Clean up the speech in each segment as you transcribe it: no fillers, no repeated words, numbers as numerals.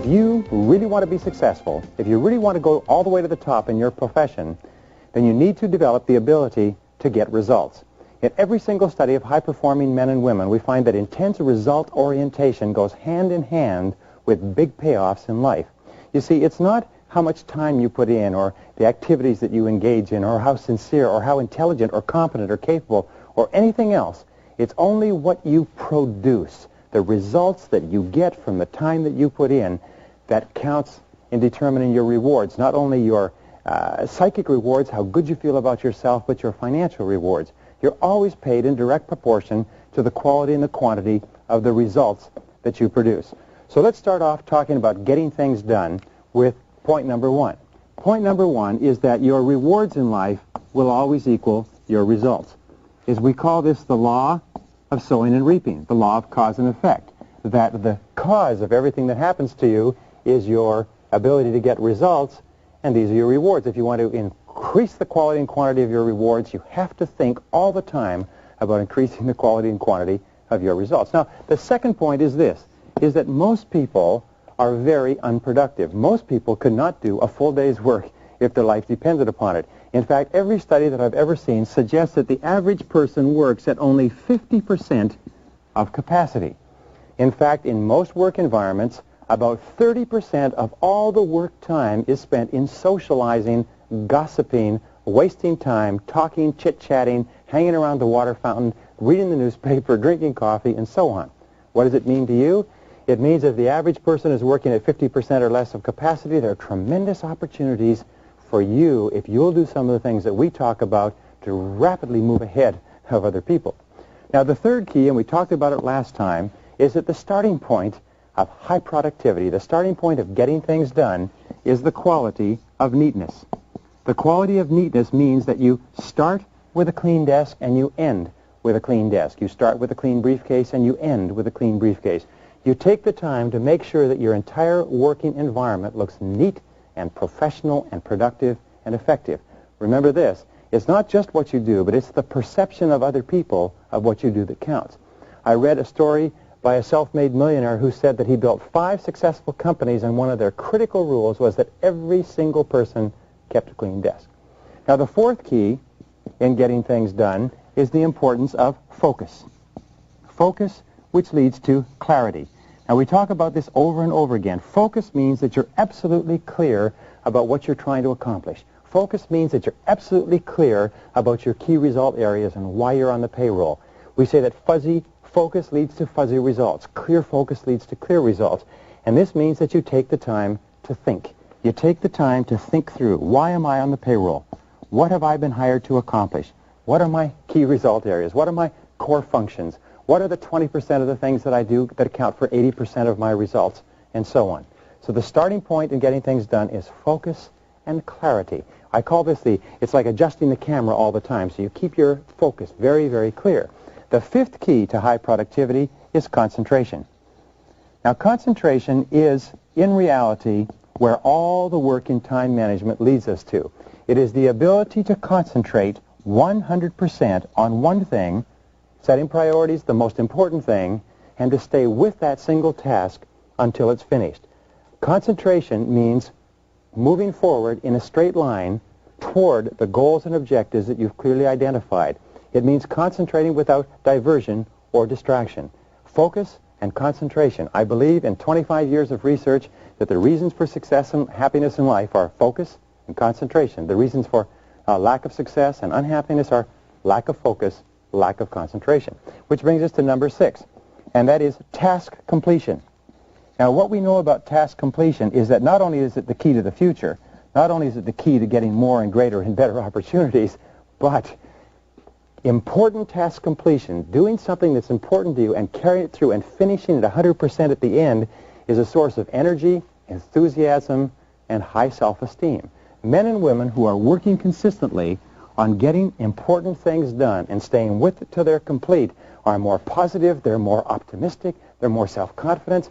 If you really want to be successful, if you really want to go all the way to the top in your profession, then you need to develop the ability to get results. In every single study of high-performing men and women, we find that intense result orientation goes hand in hand with big payoffs in life. You see, it's not how much time you put in or the activities that you engage in or how sincere or how intelligent or competent or capable or anything else. It's only what you produce, the results that you get from the time that you put in, that counts in determining your rewards, not only your psychic rewards, how good you feel about yourself, but your financial rewards. You're always paid in direct proportion to the quality and the quantity of the results that you produce. So let's start off talking about getting things done with point number one. Point number one is that your rewards in life will always equal your results. We call this the law of sowing and reaping, the law of cause and effect, that the cause of everything that happens to you is your ability to get results, and these are your rewards. If you want to increase the quality and quantity of your rewards, you have to think all the time about increasing the quality and quantity of your results. Now, the second point is this, is that most people are very unproductive. Most people could not do a full day's work if their life depended upon it. In fact, every study that I've ever seen suggests that the average person works at only 50% of capacity. In fact, in most work environments, about 30% of all the work time is spent in socializing, gossiping, wasting time, talking, chit-chatting, hanging around the water fountain, reading the newspaper, drinking coffee, and so on. What does it mean to you? It means if the average person is working at 50% or less of capacity, there are tremendous opportunities for you, if you'll do some of the things that we talk about, to rapidly move ahead of other people. Now, the third key, and we talked about it last time, is that the starting point of high productivity, the starting point of getting things done, is the quality of neatness. The quality of neatness means that you start with a clean desk and you end with a clean desk. You start with a clean briefcase and you end with a clean briefcase. You take the time to make sure that your entire working environment looks neat and professional and productive and effective. Remember this, it's not just what you do, but it's the perception of other people of what you do that counts. I read a story by a self-made millionaire who said that he built 5 successful companies, and one of their critical rules was that every single person kept a clean desk. Now, the fourth key in getting things done is the importance of focus. Focus, which leads to clarity. Now, we talk about this over and over again. Focus means that you're absolutely clear about what you're trying to accomplish. Focus means that you're absolutely clear about your key result areas and why you're on the payroll. We say that fuzzy focus leads to fuzzy results. Clear focus leads to clear results. And this means that you take the time to think. You take the time to think through, why am I on the payroll? What have I been hired to accomplish? What are my key result areas? What are my core functions? What are the 20% of the things that I do that account for 80% of my results? And so on. So the starting point in getting things done is focus and clarity. I call this it's like adjusting the camera all the time, so you keep your focus very, very clear. The fifth key to high productivity is concentration. Now, concentration is, in reality, where all the work in time management leads us to. It is the ability to concentrate 100% on one thing, setting priorities, the most important thing, and to stay with that single task until it's finished. Concentration means moving forward in a straight line toward the goals and objectives that you've clearly identified. It means concentrating without diversion or distraction. Focus and concentration. I believe in 25 years of research that the reasons for success and happiness in life are focus and concentration. The reasons for lack of success and unhappiness are lack of focus, lack of concentration. Which brings us to number 6, and that is task completion. Now, what we know about task completion is that not only is it the key to the future, not only is it the key to getting more and greater and better opportunities, but important task completion, doing something that's important to you and carrying it through and finishing it 100% at the end, is a source of energy, enthusiasm, and high self-esteem. Men and women who are working consistently on getting important things done and staying with it till they're complete are more positive, they're more optimistic, they're more self-confident,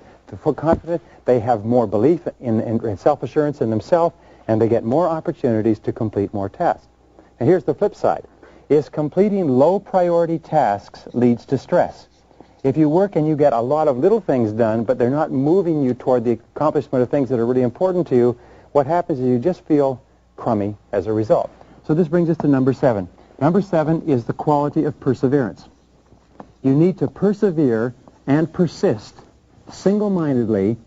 they have more belief in self-assurance in themselves, and they get more opportunities to complete more tasks. And here's the flip side, is completing low-priority tasks leads to stress. If you work and you get a lot of little things done, but they're not moving you toward the accomplishment of things that are really important to you, what happens is you just feel crummy as a result. So this brings us to number 7. Number 7 is the quality of perseverance. You need to persevere and persist single-mindedly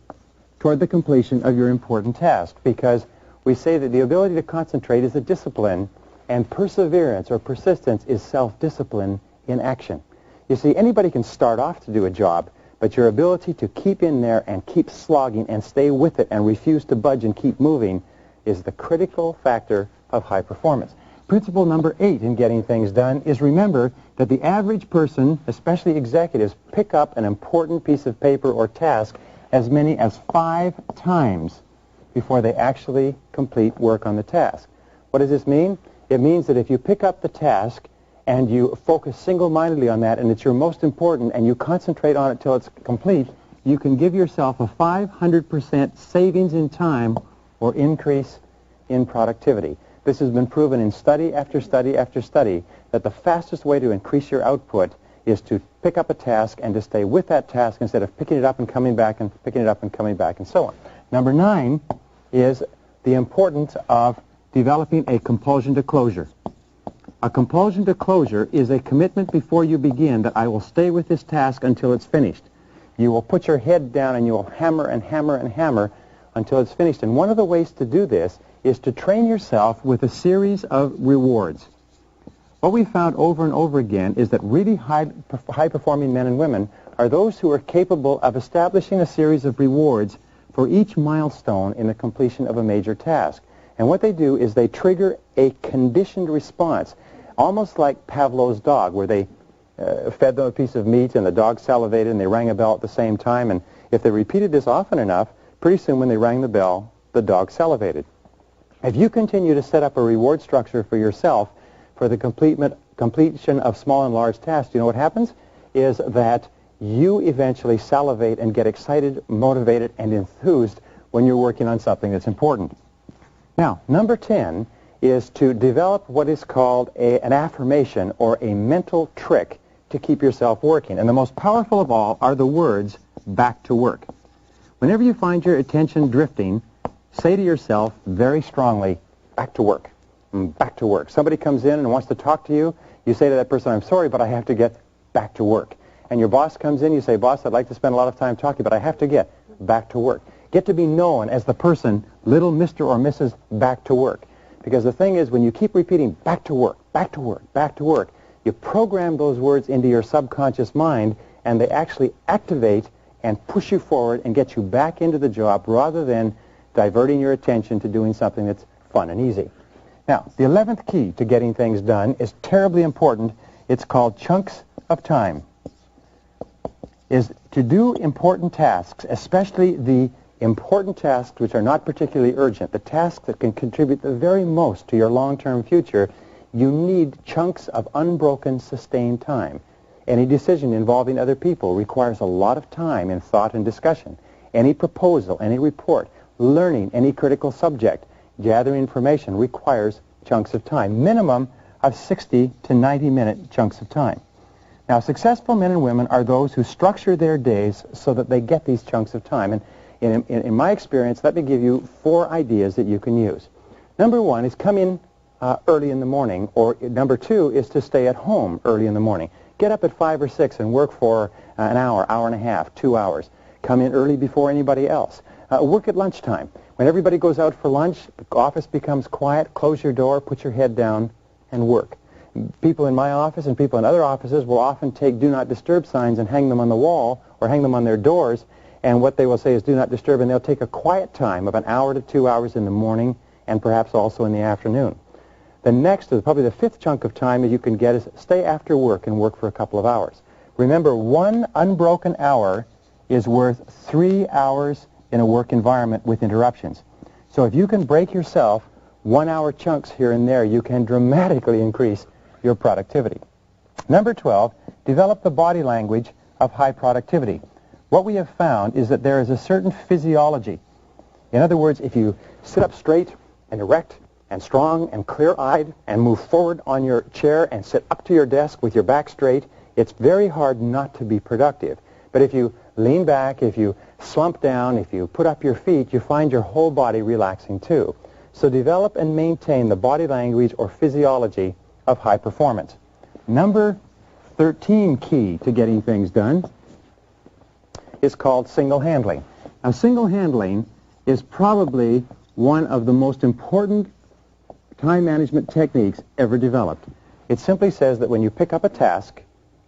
toward the completion of your important task, because we say that the ability to concentrate is a discipline, and perseverance or persistence is self-discipline in action. You see, anybody can start off to do a job, but your ability to keep in there and keep slogging and stay with it and refuse to budge and keep moving is the critical factor of high performance. Principle number 8 in getting things done is remember that the average person, especially executives, pick up an important piece of paper or task as many as 5 times before they actually complete work on the task. What does this mean? It means that if you pick up the task and you focus single-mindedly on that, and it's your most important, and you concentrate on it till it's complete, you can give yourself a 500% savings in time or increase in productivity. This has been proven in study after study after study that the fastest way to increase your output is to pick up a task and to stay with that task instead of picking it up and coming back and picking it up and coming back and so on. Number 9 is the importance of developing a compulsion to closure. A compulsion to closure is a commitment before you begin that I will stay with this task until it's finished. You will put your head down and you will hammer and hammer and hammer until it's finished. And one of the ways to do this is to train yourself with a series of rewards. What we found over and over again is that really high-performing men and women are those who are capable of establishing a series of rewards for each milestone in the completion of a major task. And what they do is they trigger a conditioned response, almost like Pavlov's dog, where they fed them a piece of meat and the dog salivated and they rang a bell at the same time. And if they repeated this often enough, pretty soon when they rang the bell, the dog salivated. If you continue to set up a reward structure for yourself for the completion of small and large tasks, you know what happens? Is that you eventually salivate and get excited, motivated, and enthused when you're working on something that's important. Now, number 10 is to develop what is called an affirmation or a mental trick to keep yourself working. And the most powerful of all are the words, back to work. Whenever you find your attention drifting, say to yourself very strongly, back to work, back to work. Somebody comes in and wants to talk to you, you say to that person, I'm sorry, but I have to get back to work. And your boss comes in, you say, boss, I'd like to spend a lot of time talking, but I have to get back to work. Get to be known as the person, little Mr. or Mrs. Back to Work. Because the thing is, when you keep repeating back to work, back to work, back to work, you program those words into your subconscious mind, and they actually activate and push you forward and get you back into the job rather than diverting your attention to doing something that's fun and easy. Now, the 11th key to getting things done is terribly important. It's called chunks of time. Is to do important tasks, especially the important tasks which are not particularly urgent, the tasks that can contribute the very most to your long-term future, you need chunks of unbroken, sustained time. Any decision involving other people requires a lot of time in thought and discussion. Any proposal, any report, learning any critical subject, gathering information requires chunks of time, minimum of 60 to 90-minute chunks of time. Now, successful men and women are those who structure their days so that they get these chunks of time. And in my experience, let me give you 4 ideas that you can use. Number 1 is come in early in the morning, or number 2 is to stay at home early in the morning. Get up at 5 or 6 and work for an hour, hour and a half, 2 hours. Come in early before anybody else. Work at lunchtime. When everybody goes out for lunch, the office becomes quiet, close your door, put your head down, and work. People in my office and people in other offices will often take do not disturb signs and hang them on the wall or hang them on their doors, and what they will say is do not disturb, and they'll take a quiet time of an hour to 2 hours in the morning and perhaps also in the afternoon. The next, probably the 5th chunk of time that you can get is stay after work and work for a couple of hours. Remember, 1 unbroken hour is worth 3 hours in a work environment with interruptions. So if you can break yourself 1-hour chunks here and there, you can dramatically increase your productivity. Number 12, develop the body language of high productivity. What we have found is that there is a certain physiology. In other words, if you sit up straight and erect and strong and clear-eyed and move forward on your chair and sit up to your desk with your back straight, it's very hard not to be productive. But if you lean back, if you slump down, if you put up your feet, you find your whole body relaxing too. So develop and maintain the body language or physiology of high performance. Number 13 key to getting things done is called single handling. Now, single handling is probably one of the most important time management techniques ever developed. It simply says that when you pick up a task,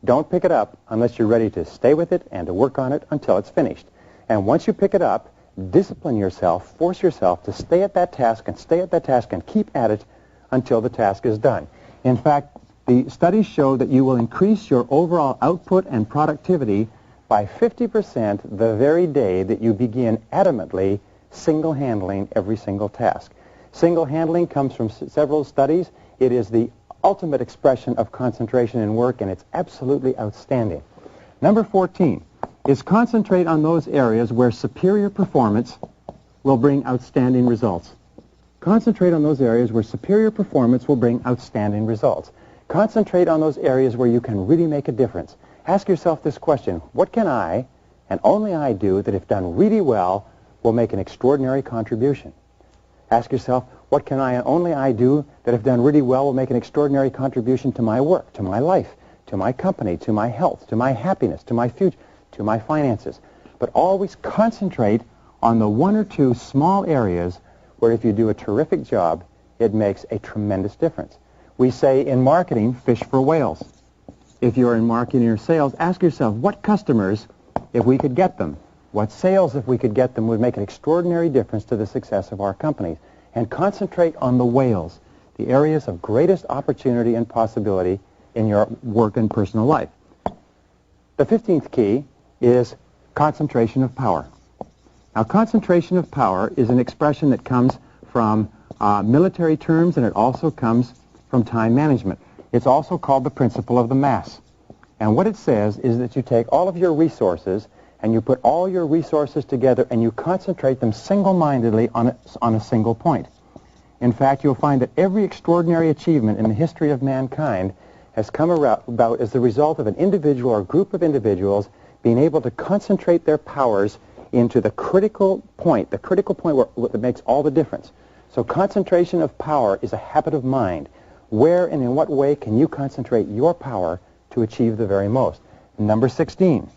don't pick it up unless you're ready to stay with it and to work on it until it's finished. And once you pick it up, discipline yourself, force yourself to stay at that task and keep at it until the task is done. In fact, the studies show that you will increase your overall output and productivity by 50% the very day that you begin adamantly single-handling every single task. Single-handling comes from several studies. It is the ultimate expression of concentration in work, and it's absolutely outstanding. Number 14 is concentrate on those areas where superior performance will bring outstanding results. Concentrate on those areas where superior performance will bring outstanding results. Concentrate on those areas where you can really make a difference. Ask yourself this question: what can I, and only I, do that if done really well will make an extraordinary contribution? Ask yourself, what can I and only I do that if done really well will make an extraordinary contribution to my work, to my life, to my company, to my health, to my happiness, to my future, to my finances? But always concentrate on the one or two small areas where if you do a terrific job, it makes a tremendous difference. We say in marketing, fish for whales. If you're in marketing or sales, ask yourself, what customers, if we could get them, what sales, if we could get them, would make an extraordinary difference to the success of our companies. And concentrate on the whales, the areas of greatest opportunity and possibility in your work and personal life. The 15th key is concentration of power. Now, concentration of power is an expression that comes from military terms, and it also comes from time management. It's also called the principle of the mass. And what it says is that you take all of your resources and you put all your resources together and you concentrate them single-mindedly on a single point. In fact, you'll find that every extraordinary achievement in the history of mankind has come about as the result of an individual or group of individuals being able to concentrate their powers into the critical point where that makes all the difference. So concentration of power is a habit of mind. Where and in what way can you concentrate your power to achieve the very most? Number 16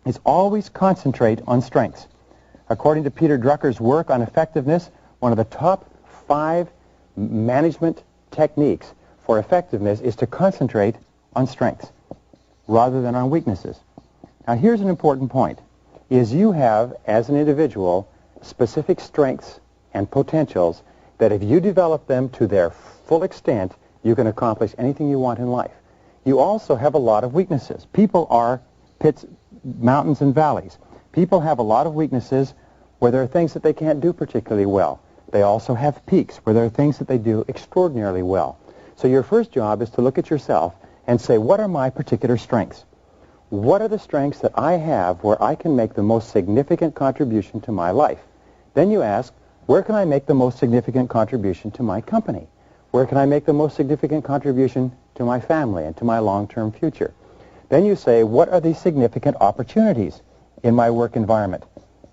is always concentrate on strengths. According to Peter Drucker's work on effectiveness, one of the top 5 management techniques for effectiveness is to concentrate on strengths rather than on weaknesses. Now, here's an important point, is you have, as an individual, specific strengths and potentials that if you develop them to their full extent, you can accomplish anything you want in life. You also have a lot of weaknesses. People are pits, mountains and valleys. People have a lot of weaknesses where there are things that they can't do particularly well. They also have peaks where there are things that they do extraordinarily well. So your first job is to look at yourself and say, what are my particular strengths? What are the strengths that I have where I can make the most significant contribution to my life? Then you ask, where can I make the most significant contribution to my company? Where can I make the most significant contribution to my family and to my long-term future? Then you say, what are the significant opportunities in my work environment?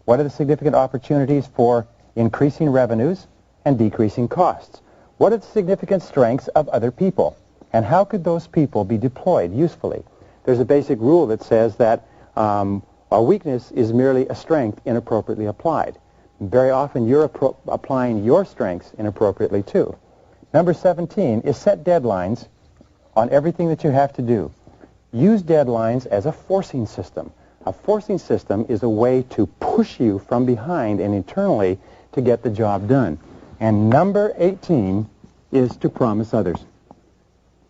What are the significant opportunities for increasing revenues and decreasing costs? What are the significant strengths of other people? And how could those people be deployed usefully? There's a basic rule that says that a weakness is merely a strength inappropriately applied. Very often you're applying your strengths inappropriately too. Number 17 is set deadlines on everything that you have to do. Use deadlines as a forcing system. A forcing system is a way to push you from behind and internally to get the job done. And number 18 is to promise others.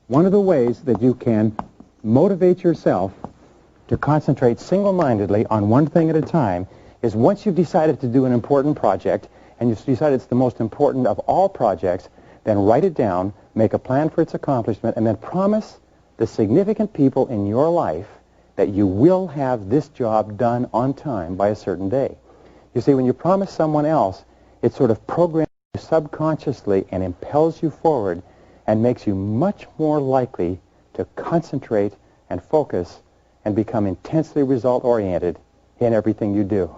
One of the ways that you can motivate yourself to concentrate single-mindedly on one thing at a time is once you've decided to do an important project and you've decided it's the most important of all projects, then write it down, make a plan for its accomplishment, and then promise the significant people in your life that you will have this job done on time by a certain day. You see, when you promise someone else, it sort of programs you subconsciously and impels you forward and makes you much more likely to concentrate and focus and become intensely result-oriented in everything you do.